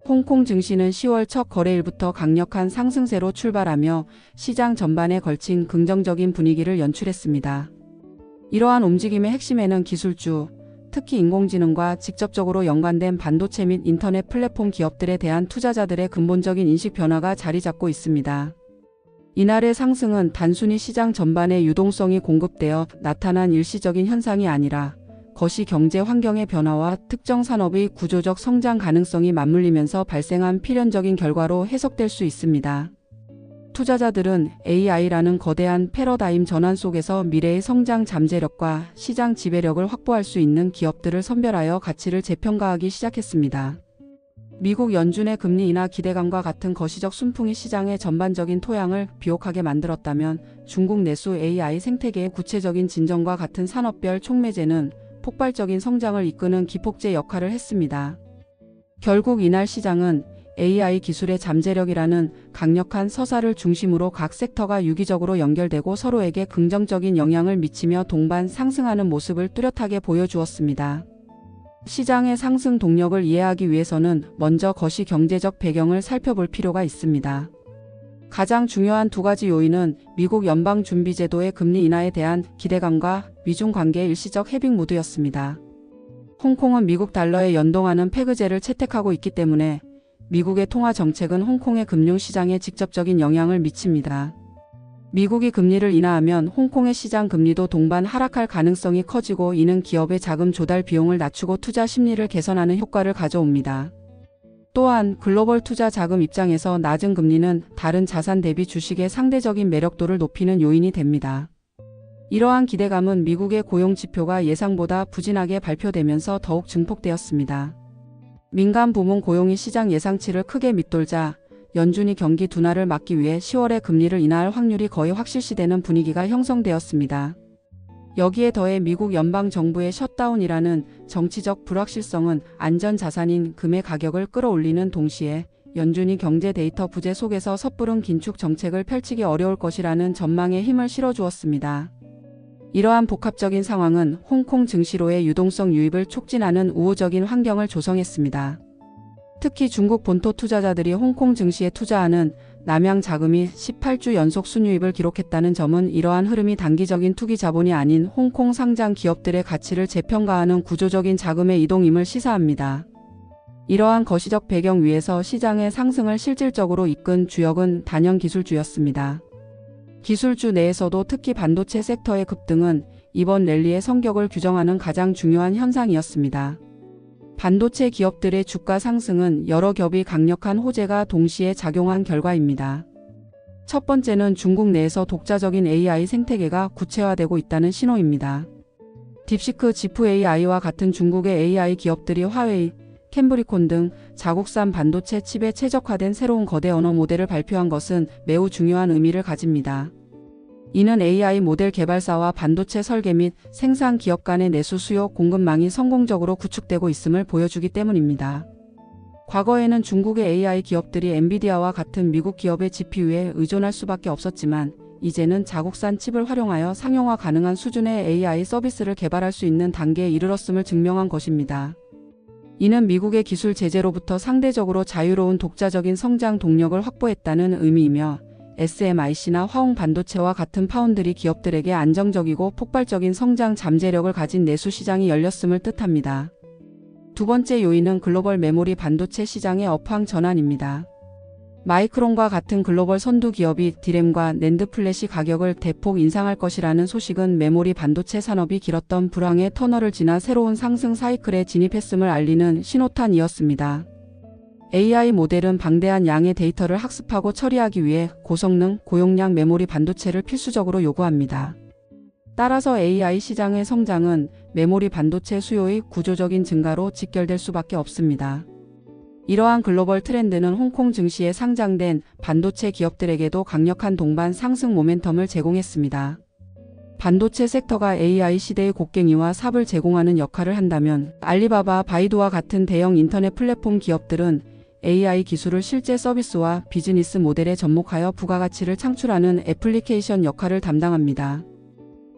홍콩 증시는 10월 첫 거래일부터 강력한 상승세로 출발하며 시장 전반에 걸친 긍정적인 분위기를 연출했습니다. 이러한 움직임의 핵심에는 기술주, 특히 인공지능과 직접적으로 연관된 반도체 및 인터넷 플랫폼 기업들에 대한 투자자들의 근본적인 인식 변화가 자리 잡고 있습니다. 이날의 상승은 단순히 시장 전반의 유동성이 공급되어 나타난 일시적인 현상이 아니라 거시 경제 환경의 변화와 특정 산업의 구조적 성장 가능성이 맞물리면서 발생한 필연적인 결과로 해석될 수 있습니다. 투자자들은 AI라는 거대한 패러다임 전환 속에서 미래의 성장 잠재력과 시장 지배력을 확보할 수 있는 기업들을 선별하여 가치를 재평가하기 시작했습니다. 미국 연준의 금리 인하 기대감과 같은 거시적 순풍이 시장의 전반적인 토양을 비옥하게 만들었다면 중국 내수 AI 생태계의 구체적인 진정과 같은 산업별 촉매제는 폭발적인 성장을 이끄는 기폭제 역할을 했습니다. 결국 이날 시장은 AI 기술의 잠재력이라는 강력한 서사를 중심으로 각 섹터가 유기적으로 연결되고 서로에게 긍정적인 영향을 미치며 동반 상승하는 모습을 뚜렷하게 보여주었습니다. 시장의 상승 동력을 이해하기 위해서는 먼저 거시 경제적 배경을 살펴볼 필요가 있습니다. 가장 중요한 두 가지 요인은 미국 연방준비제도의 금리 인하에 대한 기대감과 미중 관계의 일시적 해빙 무드였습니다. 홍콩은 미국 달러에 연동하는 페그제를 채택하고 있기 때문에 미국의 통화 정책은 홍콩의 금융시장에 직접적인 영향을 미칩니다. 미국이 금리를 인하하면 홍콩의 시장 금리도 동반 하락할 가능성이 커지고 이는 기업의 자금 조달 비용을 낮추고 투자 심리를 개선하는 효과를 가져옵니다. 또한 글로벌 투자 자금 입장에서 낮은 금리는 다른 자산 대비 주식의 상대적인 매력도를 높이는 요인이 됩니다. 이러한 기대감은 미국의 고용 지표가 예상보다 부진하게 발표되면서 더욱 증폭되었습니다. 민간 부문 고용이 시장 예상치를 크게 밑돌자 연준이 경기 둔화를 막기 위해 10월에 금리를 인하할 확률이 거의 확실시되는 분위기가 형성되었습니다. 여기에 더해 미국 연방정부의 셧다운이라는 정치적 불확실성은 안전자산인 금의 가격을 끌어올리는 동시에 연준이 경제 데이터 부재 속에서 섣부른 긴축 정책을 펼치기 어려울 것이라는 전망에 힘을 실어주었습니다. 이러한 복합적인 상황은 홍콩 증시로의 유동성 유입을 촉진하는 우호적인 환경을 조성했습니다. 특히 중국 본토 투자자들이 홍콩 증시에 투자하는 남양 자금이 18주 연속 순유입을 기록했다는 점은 이러한 흐름이 단기적인 투기 자본이 아닌 홍콩 상장 기업들의 가치를 재평가하는 구조적인 자금의 이동임을 시사합니다. 이러한 거시적 배경 위에서 시장의 상승을 실질적으로 이끈 주역은 단연 기술주였습니다. 기술주 내에서도 특히 반도체 섹터의 급등은 이번 랠리의 성격을 규정하는 가장 중요한 현상이었습니다. 반도체 기업들의 주가 상승은 여러 겹이 강력한 호재가 동시에 작용한 결과입니다. 첫 번째는 중국 내에서 독자적인 AI 생태계가 구체화되고 있다는 신호입니다. 딥시크 지프 AI와 같은 중국의 AI 기업들이 화웨이, 캠브리콘 등 자국산 반도체 칩에 최적화된 새로운 거대 언어 모델을 발표한 것은 매우 중요한 의미를 가집니다. 이는 AI 모델 개발사와 반도체 설계 및 생산 기업 간의 내수 수요 공급망이 성공적으로 구축되고 있음을 보여주기 때문입니다. 과거에는 중국의 AI 기업들이 엔비디아와 같은 미국 기업의 GPU에 의존할 수밖에 없었지만 이제는 자국산 칩을 활용하여 상용화 가능한 수준의 AI 서비스를 개발할 수 있는 단계에 이르렀음을 증명한 것입니다. 이는 미국의 기술 제재로부터 상대적으로 자유로운 독자적인 성장 동력을 확보했다는 의미이며 SMIC나 화홍 반도체와 같은 파운드리 기업들에게 안정적이고 폭발적인 성장 잠재력을 가진 내수 시장이 열렸음을 뜻합니다. 두 번째 요인은 글로벌 메모리 반도체 시장의 업황 전환입니다. 마이크론과 같은 글로벌 선두 기업이 디램과 낸드 플래시 가격을 대폭 인상할 것이라는 소식은 메모리 반도체 산업이 길었던 불황의 터널을 지나 새로운 상승 사이클에 진입했음을 알리는 신호탄이었습니다. AI 모델은 방대한 양의 데이터를 학습하고 처리하기 위해 고성능, 고용량 메모리 반도체를 필수적으로 요구합니다. 따라서 AI 시장의 성장은 메모리 반도체 수요의 구조적인 증가로 직결될 수밖에 없습니다. 이러한 글로벌 트렌드는 홍콩 증시에 상장된 반도체 기업들에게도 강력한 동반 상승 모멘텀을 제공했습니다. 반도체 섹터가 AI 시대의 곡괭이와 삽을 제공하는 역할을 한다면 알리바바, 바이두와 같은 대형 인터넷 플랫폼 기업들은 AI 기술을 실제 서비스와 비즈니스 모델에 접목하여 부가가치를 창출하는 애플리케이션 역할을 담당합니다.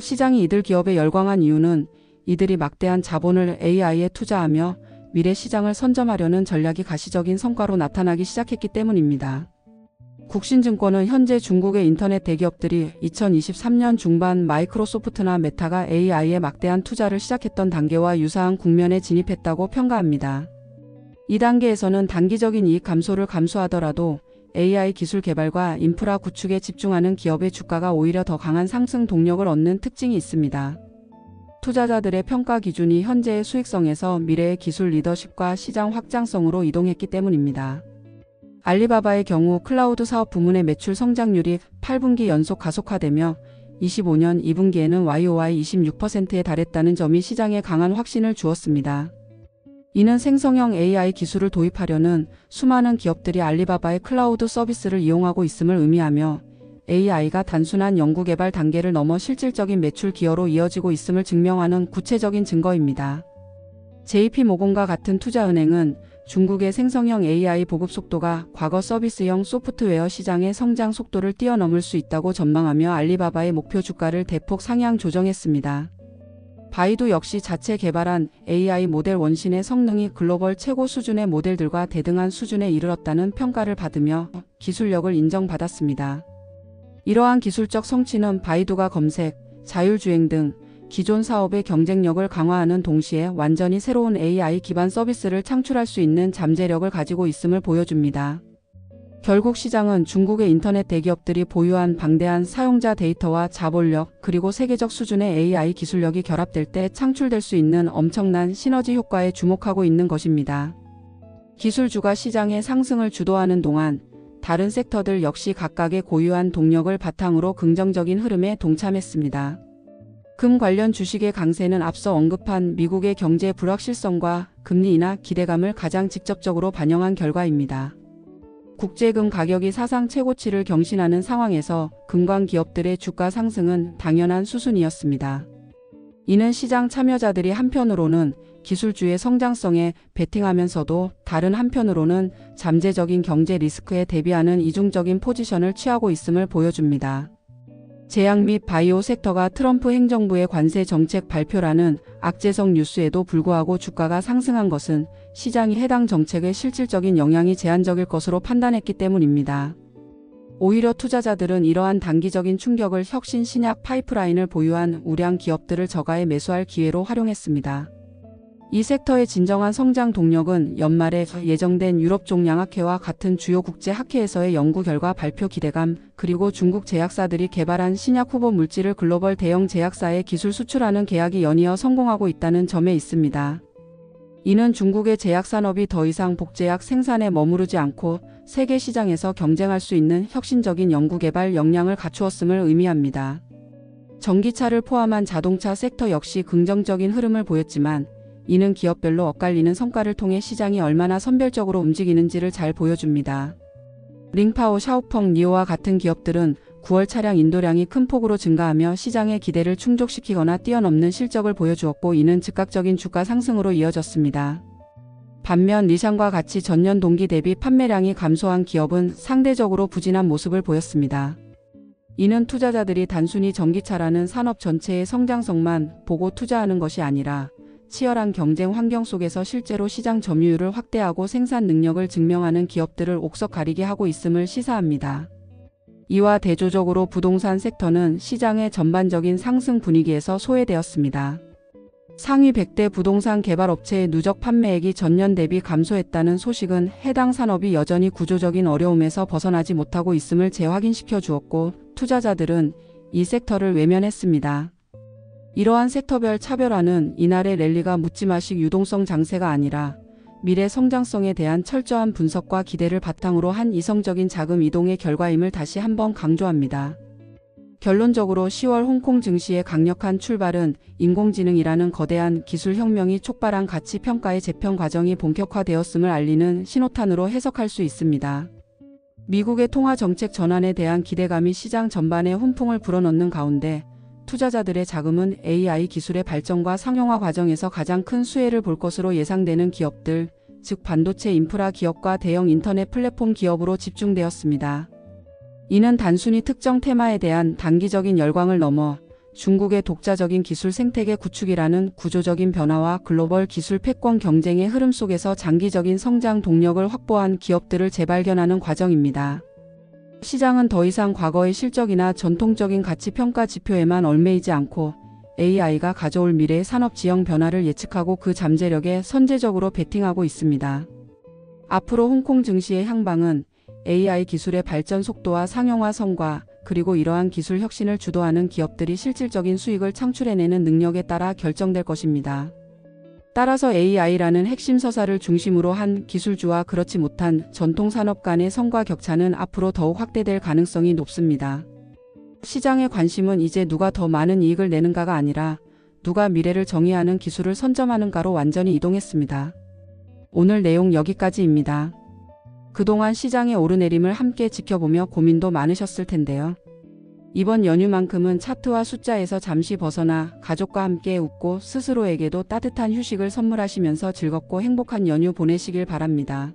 시장이 이들 기업에 열광한 이유는 이들이 막대한 자본을 AI에 투자하며 미래 시장을 선점하려는 전략이 가시적인 성과로 나타나기 시작했기 때문입니다. 국신증권은 현재 중국의 인터넷 대기업들이 2023년 중반 마이크로소프트나 메타가 AI에 막대한 투자를 시작했던 단계와 유사한 국면에 진입했다고 평가합니다. 이 단계에서는 단기적인 이익 감소를 감수하더라도 AI 기술 개발과 인프라 구축에 집중하는 기업의 주가가 오히려 더 강한 상승 동력을 얻는 특징이 있습니다. 투자자들의 평가 기준이 현재의 수익성에서 미래의 기술 리더십과 시장 확장성으로 이동했기 때문입니다. 알리바바의 경우 클라우드 사업 부문의 매출 성장률이 8분기 연속 가속화되며 25년 2분기에는 YOY 26%에 달했다는 점이 시장에 강한 확신을 주었습니다. 이는 생성형 AI 기술을 도입하려는 수많은 기업들이 알리바바의 클라우드 서비스를 이용하고 있음을 의미하며 AI가 단순한 연구개발 단계를 넘어 실질적인 매출 기여로 이어지고 있음을 증명하는 구체적인 증거입니다. JP모건과 같은 투자은행은 중국의 생성형 AI 보급 속도가 과거 서비스형 소프트웨어 시장의 성장 속도를 뛰어넘을 수 있다고 전망하며 알리바바의 목표 주가를 대폭 상향 조정했습니다. 바이두 역시 자체 개발한 AI 모델 원신의 성능이 글로벌 최고 수준의 모델들과 대등한 수준에 이르렀다는 평가를 받으며 기술력을 인정받았습니다. 이러한 기술적 성취는 바이두가 검색, 자율주행 등 기존 사업의 경쟁력을 강화하는 동시에 완전히 새로운 AI 기반 서비스를 창출할 수 있는 잠재력을 가지고 있음을 보여줍니다. 결국 시장은 중국의 인터넷 대기업들이 보유한 방대한 사용자 데이터와 자본력 그리고 세계적 수준의 AI 기술력이 결합될 때 창출될 수 있는 엄청난 시너지 효과에 주목하고 있는 것입니다. 기술주가 시장의 상승을 주도하는 동안 다른 섹터들 역시 각각의 고유한 동력을 바탕으로 긍정적인 흐름에 동참했습니다. 금 관련 주식의 강세는 앞서 언급한 미국의 경제 불확실성과 금리 인하 기대감을 가장 직접적으로 반영한 결과입니다. 국제금 가격이 사상 최고치를 경신하는 상황에서 금광 기업들의 주가 상승은 당연한 수순이었습니다. 이는 시장 참여자들이 한편으로는 기술주의 성장성에 베팅하면서도 다른 한편으로는 잠재적인 경제 리스크에 대비하는 이중적인 포지션을 취하고 있음을 보여줍니다. 제약 및 바이오 섹터가 트럼프 행정부의 관세 정책 발표라는 악재성 뉴스에도 불구하고 주가가 상승한 것은 시장이 해당 정책의 실질적인 영향이 제한적일 것으로 판단했기 때문입니다. 오히려 투자자들은 이러한 단기적인 충격을 혁신 신약 파이프라인을 보유한 우량 기업들을 저가에 매수할 기회로 활용했습니다. 이 섹터의 진정한 성장 동력은 연말에 예정된 유럽 종양학회와 같은 주요 국제 학회에서의 연구 결과 발표 기대감, 그리고 중국 제약사들이 개발한 신약 후보 물질을 글로벌 대형 제약사에 기술 수출하는 계약이 연이어 성공하고 있다는 점에 있습니다. 이는 중국의 제약산업이 더 이상 복제약 생산에 머무르지 않고 세계 시장에서 경쟁할 수 있는 혁신적인 연구개발 역량을 갖추었음을 의미합니다. 전기차를 포함한 자동차 sek터 역시 긍정적인 흐름을 보였지만 이는 기업별로 엇갈리는 성과를 통해 시장이 얼마나 선별적으로 움직이는지를 잘 보여줍니다. 링파오, 샤오펑, 니오와 같은 기업들은 9월 차량 인도량이 큰 폭으로 증가하며 시장의 기대를 충족시키거나 뛰어넘는 실적을 보여주었고 이는 즉각적인 주가 상승으로 이어졌습니다. 반면 리샹과 같이 전년 동기 대비 판매량이 감소한 기업은 상대적으로 부진한 모습을 보였습니다. 이는 투자자들이 단순히 전기차라는 산업 전체의 성장성만 보고 투자하는 것이 아니라 치열한 경쟁 환경 속에서 실제로 시장 점유율을 확대하고 생산 능력을 증명하는 기업들을 옥석 가리게 하고 있음을 시사합니다. 이와 대조적으로 부동산 섹터는 시장의 전반적인 상승 분위기에서 소외되었습니다. 상위 100대 부동산 개발업체의 누적 판매액이 전년 대비 감소했다는 소식은 해당 산업이 여전히 구조적인 어려움에서 벗어나지 못하고 있음을 재확인시켜 주었고 투자자들은 이 섹터를 외면했습니다. 이러한 섹터별 차별화는 이날의 랠리가 묻지마식 유동성 장세가 아니라 미래 성장성에 대한 철저한 분석과 기대를 바탕으로 한 이성적인 자금 이동의 결과임을 다시 한번 강조합니다. 결론적으로 10월 홍콩 증시의 강력한 출발은 인공지능이라는 거대한 기술혁명이 촉발한 가치평가의 재편 과정이 본격화되었음을 알리는 신호탄으로 해석할 수 있습니다. 미국의 통화정책 전환에 대한 기대감이 시장 전반에 훈풍을 불어넣는 가운데 투자자들의 자금은 AI 기술의 발전과 상용화 과정에서 가장 큰 수혜를 볼 것으로 예상되는 기업들, 즉 반도체 인프라 기업과 대형 인터넷 플랫폼 기업으로 집중되었습니다. 이는 단순히 특정 테마에 대한 단기적인 열광을 넘어 중국의 독자적인 기술 생태계 구축이라는 구조적인 변화와 글로벌 기술 패권 경쟁의 흐름 속에서 장기적인 성장 동력을 확보한 기업들을 재발견하는 과정입니다. 시장은 더 이상 과거의 실적이나 전통적인 가치 평가 지표에만 얽매이지 않고 AI가 가져올 미래의 산업 지형 변화를 예측하고 그 잠재력에 선제적으로 베팅하고 있습니다. 앞으로 홍콩 증시의 향방은 AI 기술의 발전 속도와 상용화 성과, 그리고 이러한 기술 혁신을 주도하는 기업들이 실질적인 수익을 창출해내는 능력에 따라 결정될 것입니다. 따라서 AI라는 핵심 서사를 중심으로 한 기술주와 그렇지 못한 전통 산업 간의 성과 격차는 앞으로 더욱 확대될 가능성이 높습니다. 시장의 관심은 이제 누가 더 많은 이익을 내는가가 아니라 누가 미래를 정의하는 기술을 선점하는가로 완전히 이동했습니다. 오늘 내용 여기까지입니다. 그동안 시장의 오르내림을 함께 지켜보며 고민도 많으셨을 텐데요. 이번 연휴만큼은 차트와 숫자에서 잠시 벗어나 가족과 함께 웃고 스스로에게도 따뜻한 휴식을 선물하시면서 즐겁고 행복한 연휴 보내시길 바랍니다.